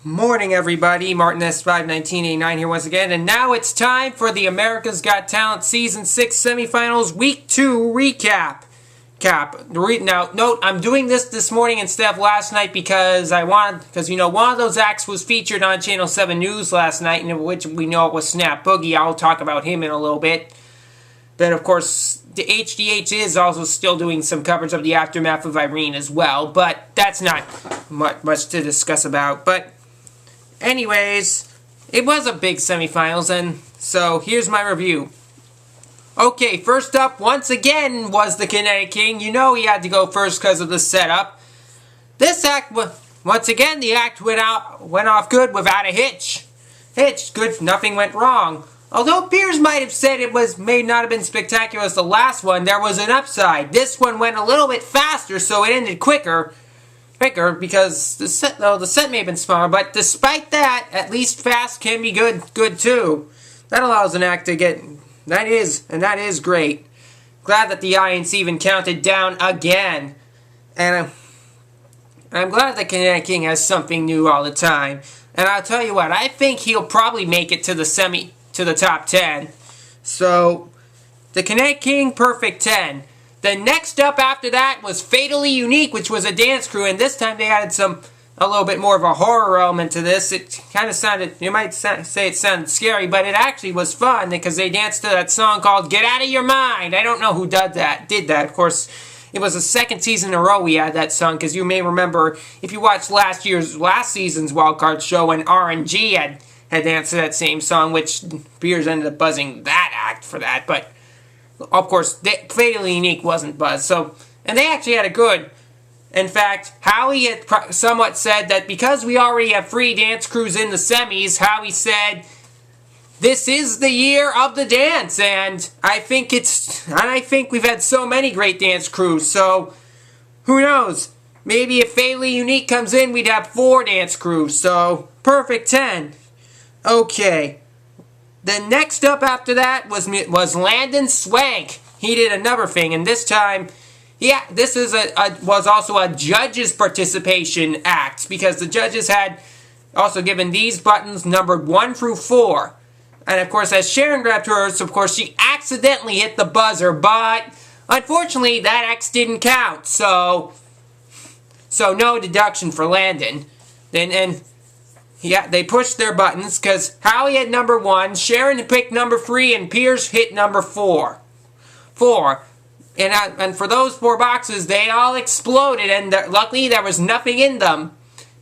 Morning, everybody. Martin S51989 here once again, and now it's time for the America's Got Talent Season 6 Semifinals Week 2 recap. Now, note, I'm doing this morning instead of last night because one of those acts was featured on Channel 7 News last night, in which we know it was Snap Boogie. I'll talk about him in a little bit. But, of course, the HDH is also still doing some coverage of the aftermath of Irene as well, but that's not much to discuss about. But anyways, it was a big semifinals, and so here's my review. Okay, first up, once again, was the Kinetic King. You know he had to go first because of the setup. This act, once again, the act went off good without a hitch. Good, nothing went wrong. Although Piers might have said it may not have been spectacular as the last one, there was an upside. This one went a little bit faster, so it ended quicker because the set may have been smaller, but despite that, at least fast can be good too. That allows an act to get, that is great. Glad that the audience even counted down again. And I'm glad that Kinetic King has something new all the time. And I'll tell you what, I think he'll probably make it to the top 10. So, the Kinetic King, perfect 10. The next up after that was Fatally Unique, which was a dance crew, and this time they added a little bit more of a horror element to this. It kind of sounded, you might say it sounded scary, but it actually was fun because they danced to that song called Get Out of Your Mind. I don't know who did that. Of course, it was the second season in a row we had that song, because you may remember, if you watched last season's wildcard show, when RNG had danced to that same song, which Piers ended up buzzing that act for that, but of course, Fatally Unique wasn't buzzed. So, and they actually had a good. In fact, Howie had somewhat said that because we already have free dance crews in the semis, Howie said, this is the year of the dance, and I think we've had so many great dance crews, so who knows? Maybe if Fatally Unique comes in, we'd have 4 dance crews, so perfect 10. Okay. The next up after that was Landon Swank. He did another thing, and this time, this was also a judge's participation act, because the judges had also given these buttons numbered 1 through 4. And of course, as Sharon grabbed hers, of course, she accidentally hit the buzzer, but unfortunately, that X didn't count, so no deduction for Landon. Yeah, they pushed their buttons because Howie had number 1, Sharon picked number 3, and Piers hit number 4. And for those 4 boxes, they all exploded, and luckily there was nothing in them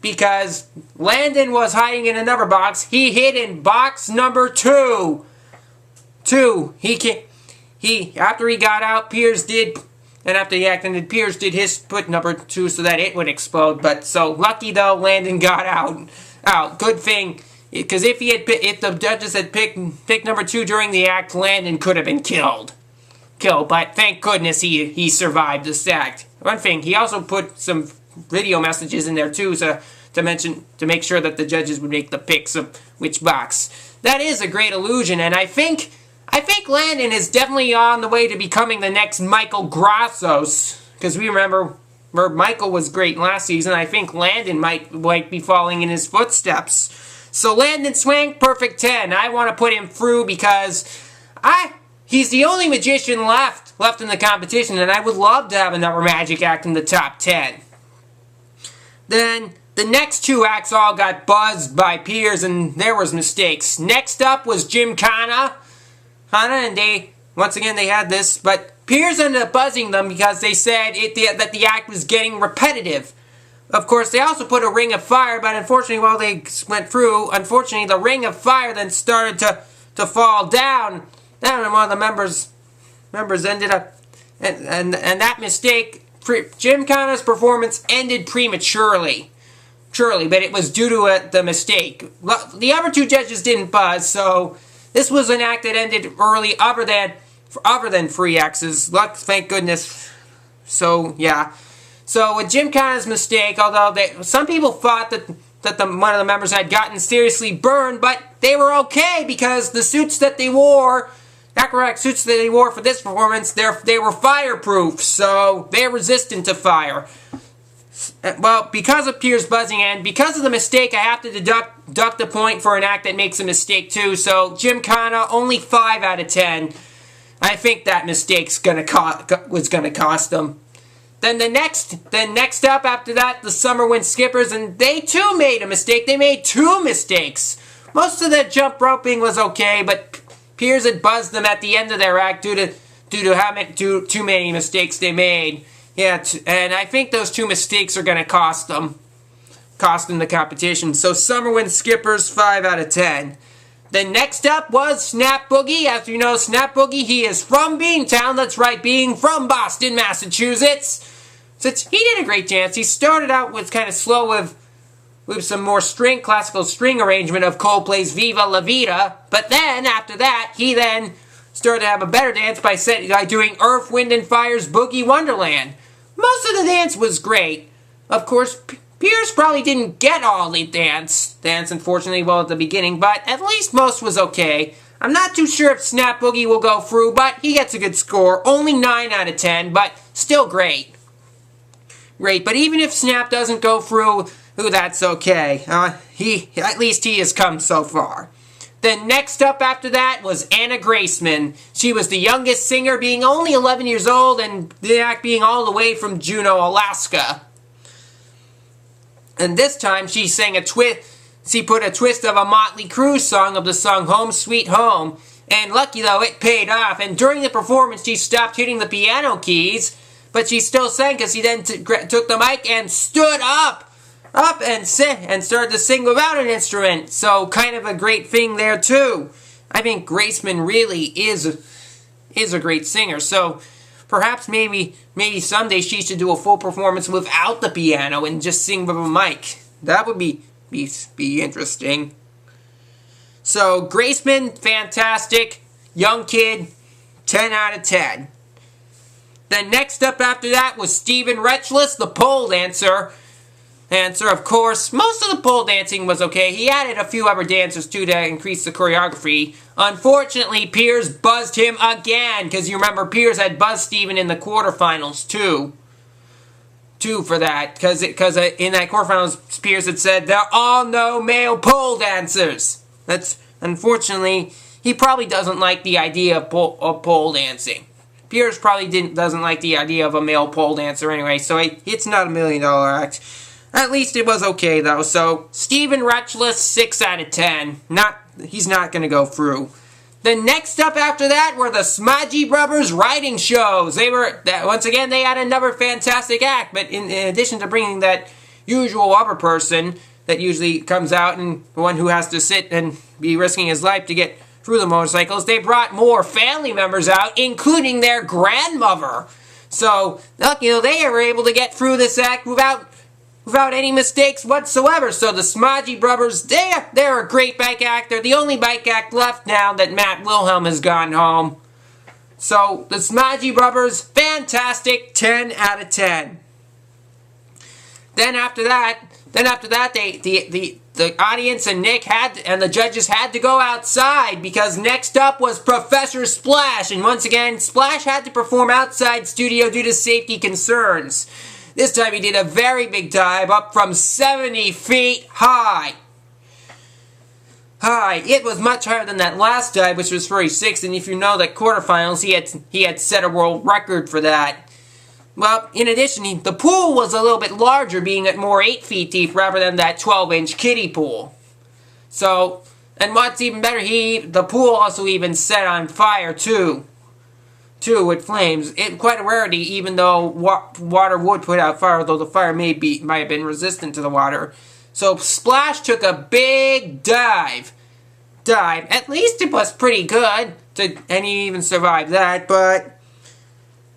because Landon was hiding in another box. He hid in box number 2. After he got out, Piers did, and after the act ended, Piers did his put number 2 so that it would explode. But so lucky though, Landon got out. Good thing, because if the judges had picked number 2 during the act, Landon could have been killed. But thank goodness he survived this act. One thing, he also put some video messages in there too, to make sure that the judges would make the picks of which box. That is a great illusion, and I think Landon is definitely on the way to becoming the next Michael Grassos, because we remember where Michael was great last season. I think Landon might be following in his footsteps. So Landon Swank, perfect 10. I want to put him through because he's the only magician left in the competition, and I would love to have another magic act in the top 10. Then the next 2 acts all got buzzed by Piers, and there was mistakes. Next up was Jim Kana, and once again they had this, but Piers ended up buzzing them because they said that the act was getting repetitive. Of course, they also put a ring of fire, but unfortunately, while they went through, the ring of fire then started to fall down, and one of the members ended up, and that mistake, Jim Kana's performance ended prematurely, but it was due to the mistake. The other 2 judges didn't buzz, so this was an act that ended early, other than free X's. Thank goodness. So, yeah. So, with Jim Kana's mistake, although some people thought that one of the members had gotten seriously burned, but they were okay because the suits that they wore, acrobatic suits that they wore for this performance, they were fireproof, so they're resistant to fire. Well, because of Piers buzzing and because of the mistake, I have to deduct a point for an act that makes a mistake too. So Gymkhana, only 5 out of 10. I think that mistake's was gonna cost them. Then next up after that, the Summer Wind Skippers, and they too made a mistake. They made 2 mistakes. Most of the jump roping was okay, but Piers had buzzed them at the end of their act due to how too many mistakes they made. Yeah, and I think those 2 mistakes are gonna cost them the competition. So Summer Wind Skippers, 5 out of 10. Then next up was Snap Boogie. As you know, Snap Boogie, he is from Beantown. That's right, being from Boston, Massachusetts. He did a great dance. He started out with kind of slow with some more classical string arrangement of Coldplay's Viva La Vida. But then, after that, he then started to have a better dance by doing Earth, Wind, and Fire's Boogie Wonderland. Most of the dance was great. Of course, Piers probably didn't get all the dance, unfortunately, well, at the beginning, but at least most was okay. I'm not too sure if Snap Boogie will go through, but he gets a good score. Only 9 out of 10, but still great. Great, but even if Snap doesn't go through, that's okay. At least he has come so far. Then next up after that was Anna Graceman. She was the youngest singer, being only 11 years old, and the act being all the way from Juneau, Alaska. And this time she sang she put a twist of a Motley Crue song of the song Home Sweet Home. And lucky though, it paid off. And during the performance, she stopped hitting the piano keys, but she still sang because she then took the mic and stood up and started to sing without an instrument. So kind of a great thing there too. I think Graceman really is a great singer. So perhaps maybe someday she should do a full performance without the piano and just sing with a mic. That would be interesting. So Graceman, fantastic. Young kid, 10 out of 10. Then next up after that was Stephen Retchless, the pole dancer. Of course, most of the pole dancing was okay. He added a few other dancers too to increase the choreography. Unfortunately, Piers buzzed him again, because you remember Piers had buzzed Stephen in the quarterfinals too. For that, because in that quarterfinals, Piers had said there are no male pole dancers. Unfortunately, he probably doesn't like the idea of pole dancing. Piers probably doesn't like the idea of a male pole dancer anyway, so it's not $1 million act. At least it was okay though. So Stephen Retchless, 6 out of 10. He's not gonna go through. The next up after that were the Smage Brothers riding shows. Once again, they had another fantastic act, but in addition to bringing that usual other person that usually comes out and the one who has to sit and be risking his life to get through the motorcycles, they brought more family members out, including their grandmother. So, they were able to get through this act without any mistakes whatsoever. So the Smage Brothers, they're a great bike act. They're the only bike act left now that Matt Wilhelm has gone home. So the Smage Brothers, fantastic, 10 out of 10. Then after that, the audience and Nick and the judges had to go outside because next up was Professor Splash. And once again, Splash had to perform outside studio due to safety concerns. This time he did a very big dive up from 70 feet high. It was much higher than that last dive, which was 36, and if you know that quarterfinals, he had set a world record for that. Well, in addition, the pool was a little bit larger, being at more 8 feet deep rather than that 12-inch kiddie pool. So, and what's even better, the pool also even set on fire too. With flames. Quite a rarity, even though water would put out fire, though the fire might have been resistant to the water. So Splash took a big dive. At least it was pretty good, and he even survived that, but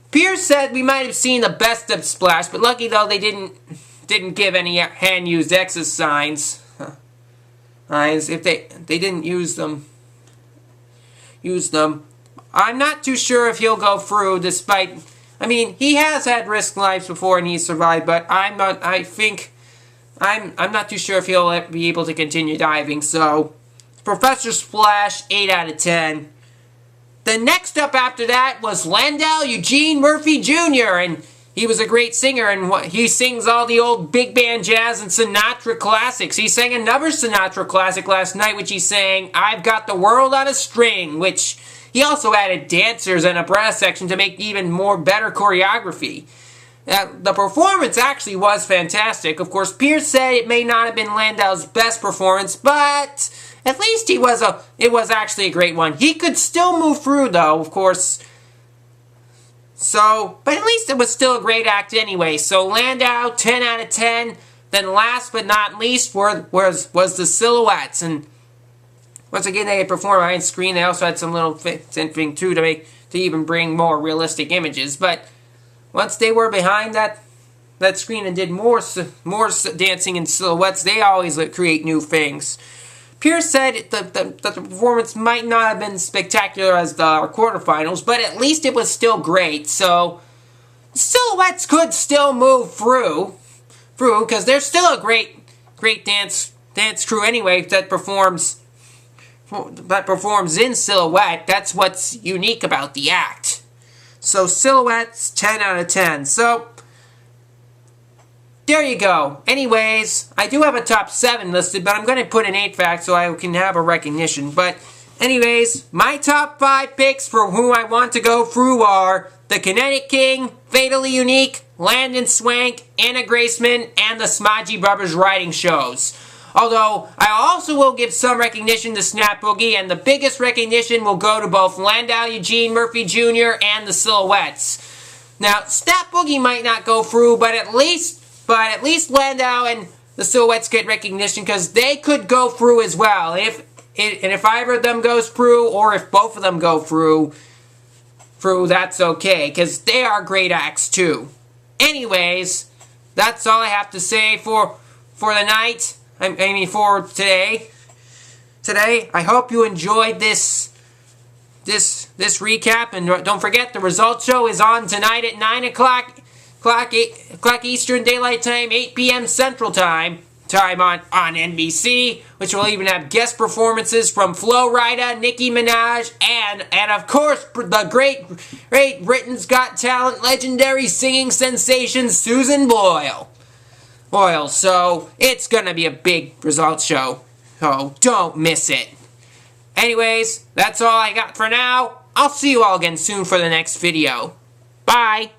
Piers said we might have seen the best of Splash, but lucky though they didn't give any hand-used X's signs. If they didn't use them. I'm not too sure if he'll go through, despite, he has had risk lives before and he's survived, but I'm not too sure if he'll be able to continue diving. So Professor Splash, 8 out of 10. The next up after that was Landau Eugene Murphy Jr. And he was a great singer, and he sings all the old big band jazz and Sinatra classics. He sang another Sinatra classic last night, which he sang, I've Got the World on a String, which he also added dancers and a brass section to make even more better choreography. The performance actually was fantastic. Of course, Pierce said it may not have been Landau's best performance, but at least it was actually a great one. He could still move through, though, of course. But at least it was still a great act anyway. So Landau, 10 out of 10. Then last but not least was the silhouettes. And once again, they had performed behind screen. They also had some little thing too to even bring more realistic images. But once they were behind that screen and did more dancing in silhouettes, they always create new things. Pierce said that the performance might not have been spectacular as the quarterfinals, but at least it was still great. So silhouettes could still move through because they're still a great dance crew anyway that performs in silhouette. That's what's unique about the act. So silhouettes, 10 out of 10. So there you go. Anyways, I do have a top 7 listed, but I'm going to put an 8 fact so I can have a recognition. But anyways, my top 5 picks for who I want to go through are the Kinetic King, Fatally Unique, Landon Swank, Anna Graceman, and the Smage Brothers writing shows. Although, I also will give some recognition to Snap Boogie, and the biggest recognition will go to both Landau, Eugene, Murphy Jr., and the Silhouettes. Now, Snap Boogie might not go through, but at least Landau and the Silhouettes get recognition because they could go through as well. And if either of them goes through, or if both of them go through, that's okay because they are great acts too. Anyways, that's all I have to say for the night. I mean for today. I hope you enjoyed this recap, and don't forget the results show is on tonight at 9 o'clock Eastern Daylight Time, 8 p.m. Central Time on NBC, which will even have guest performances from Flo Rida, Nicki Minaj, and of course the great Britain's Got Talent legendary singing sensation Susan Boyle. So it's gonna be a big results show. So don't miss it. Anyways, that's all I got for now. I'll see you all again soon for the next video. Bye!